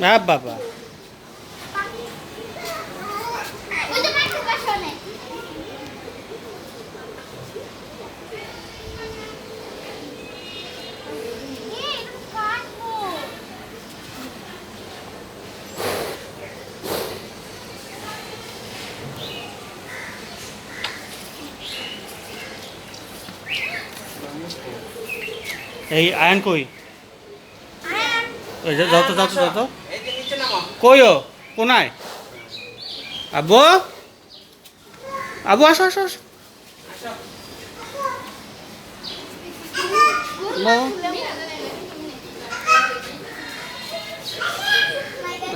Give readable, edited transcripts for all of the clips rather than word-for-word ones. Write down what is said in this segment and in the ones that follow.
বাবা এই আয়ন কই ওই যত যত যত কই ও কোনায় আবু আবু আসো আসো আসো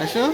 আসো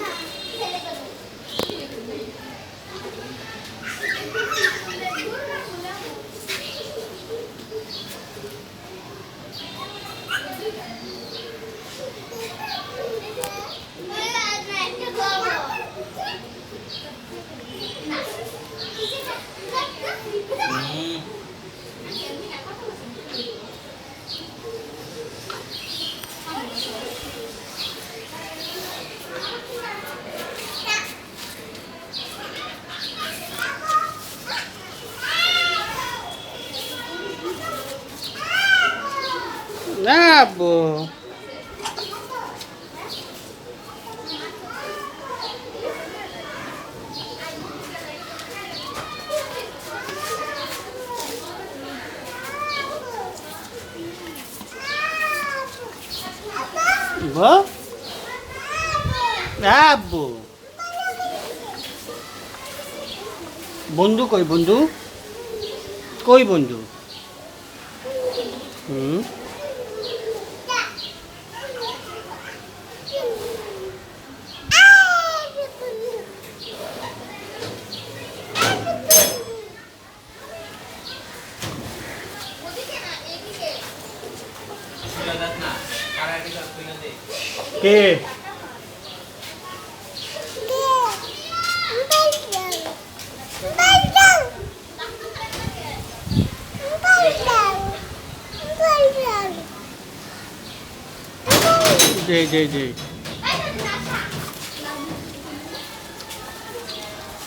না আব্বু আব্বু বন্ধু কই বন্ধু কই বন্ধু হুম কে জি জি জি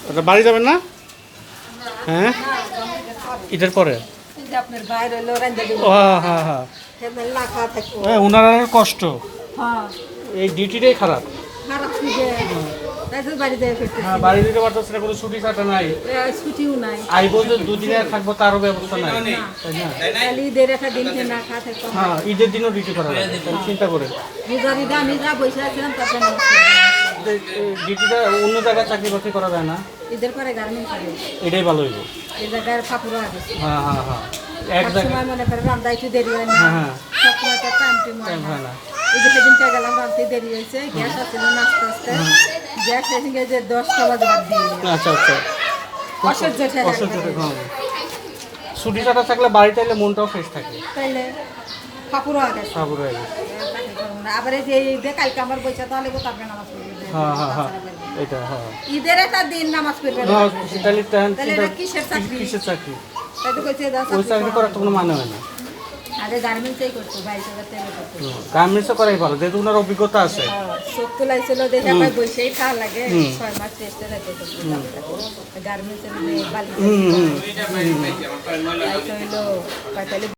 ওটা বাড়ি যাবেন না হ্যাঁ ঈদের পরে ও হ্যাঁ হ্যাঁ হ্যাঁ ওনার কষ্ট এই ডিউটিটাই খারাপ হ্যাঁ বাড়ি দিতে পারতেছে না, কোনো ছুটি ছাটা নাই, ছুটিও নাই, আইবো যে দুদিনে থাকবো তারও ব্যবস্থা নাই, তাই না? ঈদের একটা দিন না খা থাকতো, হ্যাঁ ঈদের দিনও ডিউটি করা যায়, চিন্তা করে আমি যা বসে আছিলাম তারপর ডিউটিটা অন্য জায়গায় চাকরি বাকরি করা যায় না, ঈদের পরে গার্মেন্টস হবে, এটাই ভালো হইব, এই জায়গায় কাপড় আগে হ্যাঁ হ্যাঁ হ্যাঁ এক সময় মনে করে রান্না একটু দেরি হয় না, হ্যাঁ সবসময় তো টাইম হয় না, এই যে সেদিনটা গেলাম রান্তে দেরি হয়েছে, গ্যাস আসছিল না আস্তে আস্তে, গ্যাস এসে যে 10টা বাজে বাদ দিয়ে, আচ্ছা আচ্ছা অসহ্য ছুটি ছাটা থাকলে বাড়িতে এলে মনটাও ফ্রেশ থাকে, তাইলে কাপড় আগে কাপড় আগে আবার এই যে ঈদে কালকে আমার বইসা তাহলে তারপরে নামাজ পড়বে, হ্যাঁ হ্যাঁ হ্যাঁ এটা হ্যাঁ ঈদের একটা দিন নামাজ পড়বে, তাহলে কিসের চাকরি, কিসের চাকরি, তাই তো কইছে ওই চাকরি করার তো কোনো মানে হয় না, আগে গার্মেন্টসই করতো 22,000 টাকা করতো, গার্মেন্টসও করাই ভালো যেহেতু ওনার অভিজ্ঞতা আছে, চোখ তোলাইছিল দেখে ভাই বসেই খাওয়া লাগে 6 মাস টেস্টে রাখতে গার্মেন্টসের বালি